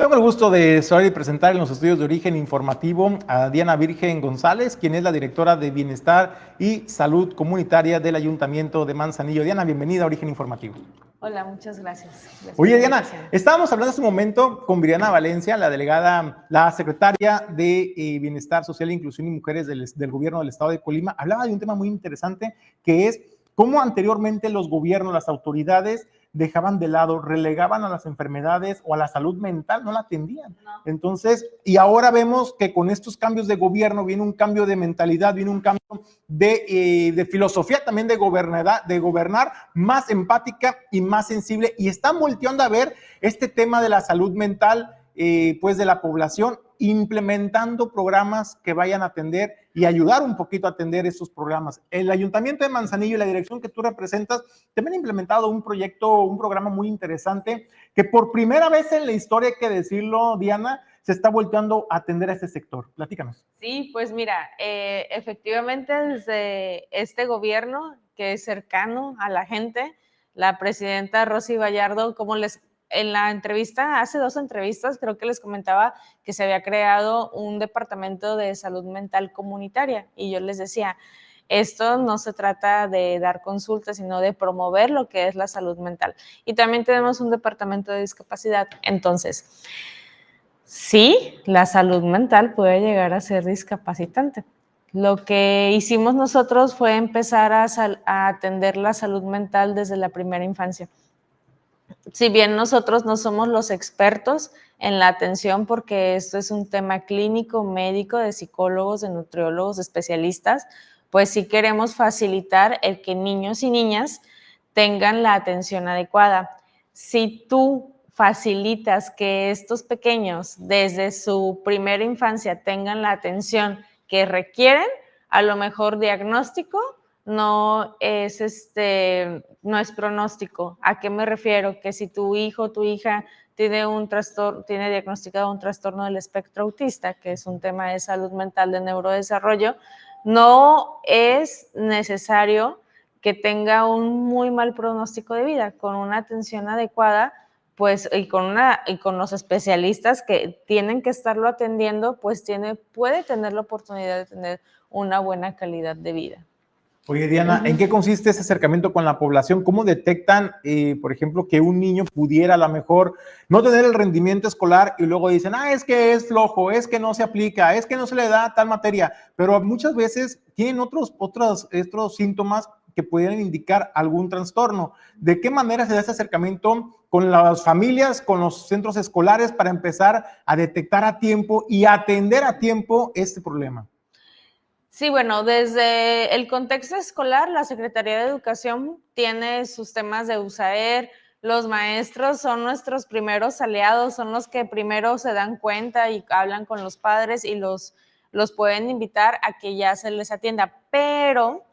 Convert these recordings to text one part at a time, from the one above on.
Tengo el gusto de saludar y presentar en los estudios de Origen Informativo a Diana Virgen González, quien es la directora de Bienestar y Salud Comunitaria del Ayuntamiento de Manzanillo. Diana, bienvenida a Origen Informativo. Hola, muchas gracias. Oye, Diana, estábamos hablando hace un momento con Viriana Valencia, la delegada, la secretaria de Bienestar Social, Inclusión y Mujeres del Gobierno del Estado de Colima. Hablaba de un tema muy interesante que es cómo anteriormente los gobiernos, las autoridades dejaban de lado, relegaban a las enfermedades o a la salud mental, no la atendían. No. Entonces, y ahora vemos que con estos cambios de gobierno viene un cambio de mentalidad, viene un cambio de filosofía también de gobernar más empática y más sensible, y están volteando a ver este tema de la salud mental pues de la población, implementando programas que vayan a atender y ayudar un poquito a atender esos programas. El Ayuntamiento de Manzanillo y la dirección que tú representas también han implementado un proyecto, un programa muy interesante que por primera vez en la historia, hay que decirlo, Diana, se está volteando a atender a este sector. Platícanos. Sí, pues mira, efectivamente desde este gobierno que es cercano a la gente, la presidenta Rosy Gallardo, como en la entrevista, hace 2 entrevistas, creo que les comentaba que se había creado un departamento de salud mental comunitaria, y yo les decía, esto no se trata de dar consultas, sino de promover lo que es la salud mental. Y también tenemos un departamento de discapacidad. Entonces, sí, la salud mental puede llegar a ser discapacitante. Lo que hicimos nosotros fue empezar a atender la salud mental desde la primera infancia. Si bien nosotros no somos los expertos en la atención, porque esto es un tema clínico, médico, de psicólogos, de nutriólogos, de especialistas, pues sí queremos facilitar el que niños y niñas tengan la atención adecuada. Si tú facilitas que estos pequeños desde su primera infancia tengan la atención que requieren, a lo mejor diagnóstico no es pronóstico. ¿A qué me refiero? Que si tu hijo o tu hija tiene tiene diagnosticado un trastorno del espectro autista, que es un tema de salud mental, de neurodesarrollo, no es necesario que tenga un muy mal pronóstico de vida. Con una atención adecuada, pues, y con los especialistas que tienen que estarlo atendiendo, pues puede tener la oportunidad de tener una buena calidad de vida. Oye, Diana, ¿en qué consiste ese acercamiento con la población? ¿Cómo detectan, por ejemplo, que un niño pudiera a lo mejor no tener el rendimiento escolar y luego dicen, es que es flojo, es que no se aplica, es que no se le da tal materia, pero muchas veces tienen otros síntomas que pudieran indicar algún trastorno? ¿De qué manera se da ese acercamiento con las familias, con los centros escolares para empezar a detectar a tiempo y atender a tiempo este problema? Sí, bueno, desde el contexto escolar, la Secretaría de Educación tiene sus temas de USAER. Los maestros son nuestros primeros aliados, son los que primero se dan cuenta y hablan con los padres y los pueden invitar a que ya se les atienda. Pero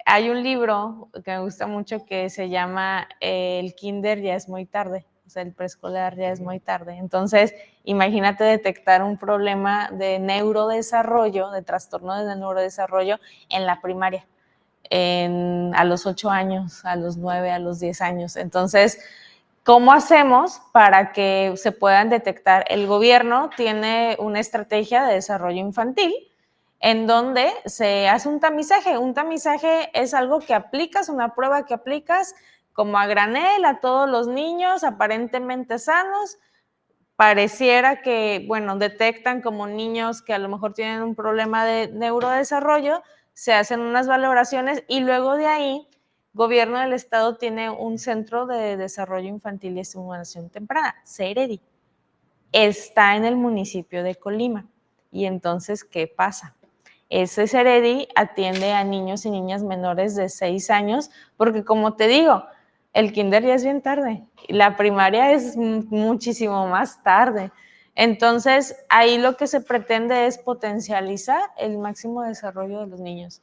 hay un libro que me gusta mucho que se llama El kinder ya es muy tarde. O sea, el preescolar ya es muy tarde. Entonces, imagínate detectar un problema de neurodesarrollo, de trastorno de neurodesarrollo en la primaria, a los 8 años, a los 9, a los 10 años. Entonces, ¿cómo hacemos para que se puedan detectar? El gobierno tiene una estrategia de desarrollo infantil en donde se hace un tamizaje. Un tamizaje es algo que aplicas, una prueba que aplicas como a granel a todos los niños aparentemente sanos. Pareciera que, bueno, detectan como niños que a lo mejor tienen un problema de neurodesarrollo, se hacen unas valoraciones y luego de ahí, Gobierno del Estado tiene un centro de desarrollo infantil y estimulación temprana, CEREDI. Está en el municipio de Colima. Y entonces, ¿qué pasa? Ese CEREDI atiende a niños y niñas menores de 6 años, porque como te digo, el kinder ya es bien tarde, la primaria es muchísimo más tarde. Entonces, ahí lo que se pretende es potencializar el máximo desarrollo de los niños.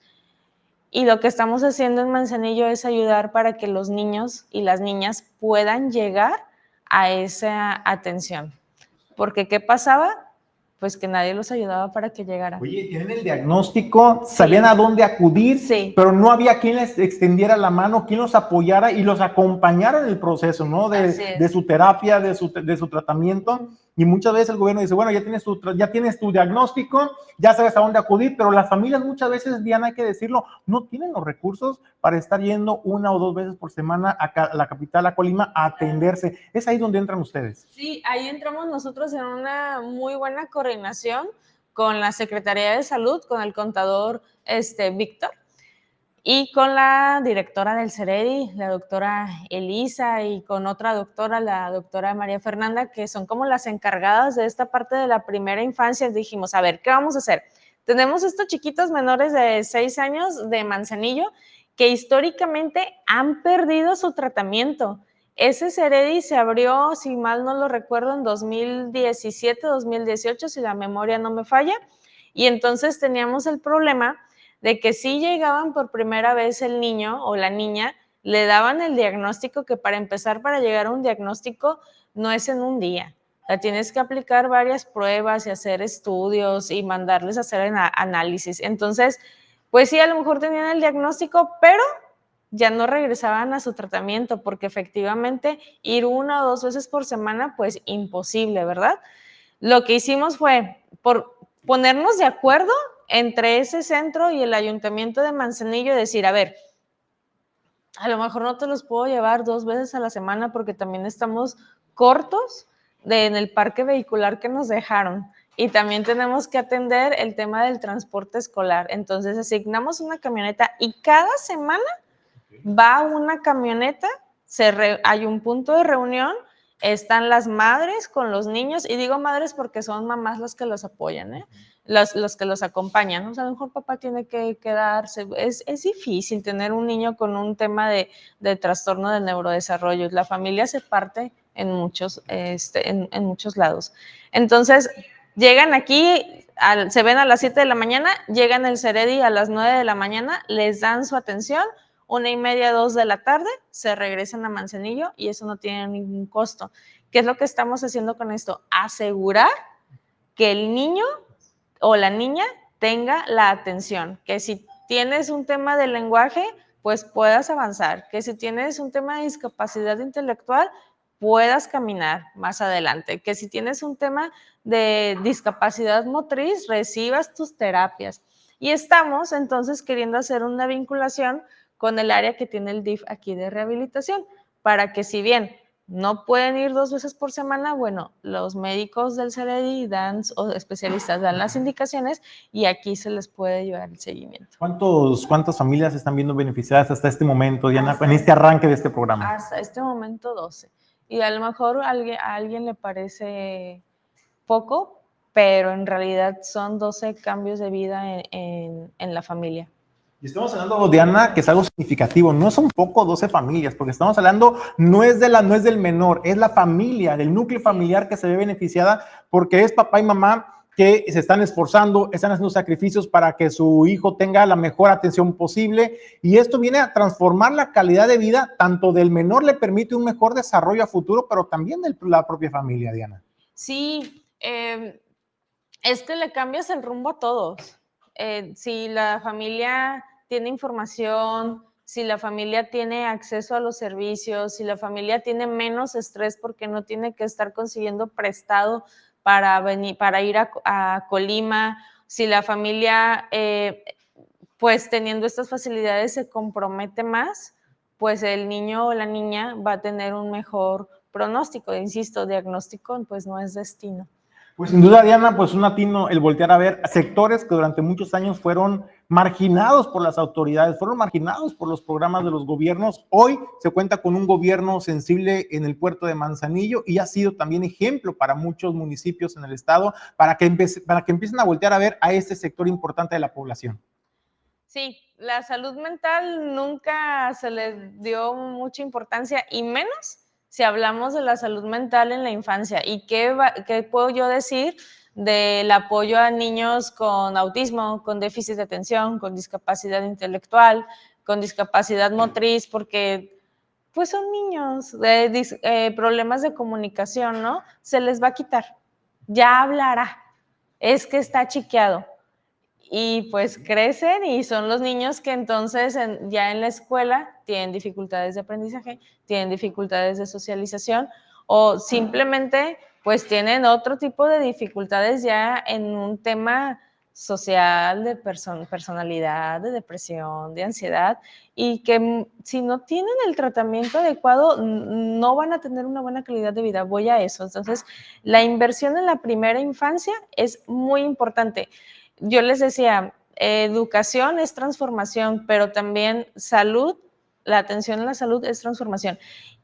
Y lo que estamos haciendo en Manzanillo es ayudar para que los niños y las niñas puedan llegar a esa atención. Porque, ¿qué pasaba? Pues que nadie los ayudaba para que llegaran. Oye, tienen el diagnóstico, sabían a dónde acudir, pero no había quien les extendiera la mano, quien los apoyara y los acompañara en el proceso, ¿no? De su terapia, de su tratamiento. Y muchas veces el gobierno dice, bueno, ya tienes tu diagnóstico, ya sabes a dónde acudir, pero las familias muchas veces, Diana, hay que decirlo, no tienen los recursos para estar yendo 1 o 2 veces por semana a la capital, a Colima, a atenderse. Es ahí donde entran ustedes. Sí, ahí entramos nosotros en una muy buena coordinación con la Secretaría de Salud, con el contador Víctor, y con la directora del CEREDI, la doctora Elisa, y con otra doctora, la doctora María Fernanda, que son como las encargadas de esta parte de la primera infancia. Dijimos, a ver, ¿qué vamos a hacer? Tenemos estos chiquitos menores de 6 años de Manzanillo que históricamente han perdido su tratamiento. Ese CEREDI se abrió, si mal no lo recuerdo, en 2017, 2018, si la memoria no me falla, y entonces teníamos el problema de que si llegaban por primera vez el niño o la niña, le daban el diagnóstico, que para empezar, para llegar a un diagnóstico no es en un día. O sea, tienes que aplicar varias pruebas y hacer estudios y mandarles a hacer análisis. Entonces, pues sí, a lo mejor tenían el diagnóstico, pero ya no regresaban a su tratamiento, porque efectivamente ir 1 o 2 veces por semana, pues imposible, ¿verdad? Lo que hicimos fue por ponernos de acuerdo entre ese centro y el ayuntamiento de Manzanillo, decir, a ver, a lo mejor no te los puedo llevar 2 veces a la semana porque también estamos cortos en el parque vehicular que nos dejaron, y también tenemos que atender el tema del transporte escolar. Entonces asignamos una camioneta y cada semana va una camioneta, hay un punto de reunión, están las madres con los niños, y digo madres porque son mamás las que los apoyan, los que los acompañan. O sea, a lo mejor papá tiene que quedarse. Es difícil tener un niño con un tema de trastorno del neurodesarrollo. La familia se parte en muchos, en muchos lados. Entonces, llegan aquí, se ven a las 7 de la mañana, llegan el CEREDI a las 9 de la mañana, les dan su atención, 1:30, 2 de la tarde, se regresan a Manzanillo, y eso no tiene ningún costo. ¿Qué es lo que estamos haciendo con esto? Asegurar que el niño o la niña tenga la atención, que si tienes un tema de lenguaje, pues puedas avanzar, que si tienes un tema de discapacidad intelectual, puedas caminar más adelante, que si tienes un tema de discapacidad motriz, recibas tus terapias. Y estamos entonces queriendo hacer una vinculación con el área que tiene el DIF aquí de rehabilitación, para que, si bien no pueden ir 2 veces por semana, bueno, los médicos del CEREDI o especialistas dan las indicaciones, y aquí se les puede llevar el seguimiento. ¿Cuántas familias están viendo beneficiadas hasta este momento, Diana, en este arranque de este programa? Hasta este momento 12. Y a lo mejor a alguien le parece poco, pero en realidad son 12 cambios de vida en la familia. Y estamos hablando, Diana, que es algo significativo. No son poco 12 familias, porque estamos hablando, no es del menor, es la familia, del núcleo familiar que se ve beneficiada, porque es papá y mamá que se están esforzando, están haciendo sacrificios para que su hijo tenga la mejor atención posible, y esto viene a transformar la calidad de vida, tanto del menor, le permite un mejor desarrollo a futuro, pero también de la propia familia, Diana. Sí, es que le cambias el rumbo a todos. Si la familia tiene información, si la familia tiene acceso a los servicios, si la familia tiene menos estrés porque no tiene que estar consiguiendo prestado para ir a Colima, si la familia, pues teniendo estas facilidades, se compromete más, pues el niño o la niña va a tener un mejor pronóstico. Insisto, diagnóstico pues no es destino. Pues sin duda, Diana, pues un latino, el voltear a ver sectores que durante muchos años fueron marginados por las autoridades, fueron marginados por los programas de los gobiernos. Hoy se cuenta con un gobierno sensible en el puerto de Manzanillo, y ha sido también ejemplo para muchos municipios en el estado para que empiecen a voltear a ver a este sector importante de la población. Sí, la salud mental nunca se le dio mucha importancia, y menos si hablamos de la salud mental en la infancia. ¿Y qué puedo yo decir del apoyo a niños con autismo, con déficit de atención, con discapacidad intelectual, con discapacidad motriz? Porque pues son niños de problemas de comunicación, ¿no? Se les va a quitar, ya hablará, es que está chiqueado. Y pues crecen, y son los niños que entonces ya en la escuela tienen dificultades de aprendizaje, tienen dificultades de socialización, o simplemente pues tienen otro tipo de dificultades ya en un tema social, de personalidad, de depresión, de ansiedad, y que si no tienen el tratamiento adecuado, no van a tener una buena calidad de vida. Voy a eso. Entonces, la inversión en la primera infancia es muy importante. Yo les decía, educación es transformación, pero también salud, la atención a la salud es transformación.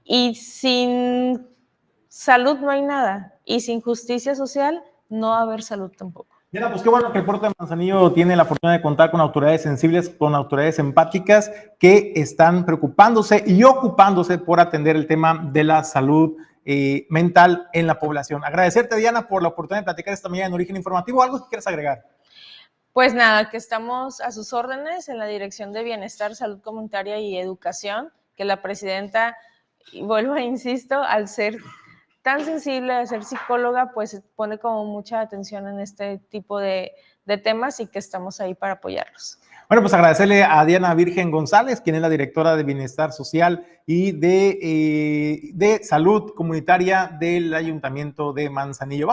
Y sin salud no hay nada, y sin justicia social no va a haber salud tampoco. Mira, pues qué bueno que el puerto de Manzanillo tiene la fortuna de contar con autoridades sensibles, con autoridades empáticas que están preocupándose y ocupándose por atender el tema de la salud mental en la población. Agradecerte, Diana, por la oportunidad de platicar esta mañana en Origen Informativo. ¿Algo que quieras agregar? Pues nada, que estamos a sus órdenes en la Dirección de Bienestar, Salud Comunitaria y Educación, que la presidenta, y vuelvo, insisto, al ser tan sensible, al ser psicóloga, pues pone como mucha atención en este tipo de temas, y que estamos ahí para apoyarlos. Bueno, pues agradecerle a Diana Virgen González, quien es la directora de Bienestar Social y de Salud Comunitaria del Ayuntamiento de Manzanillo.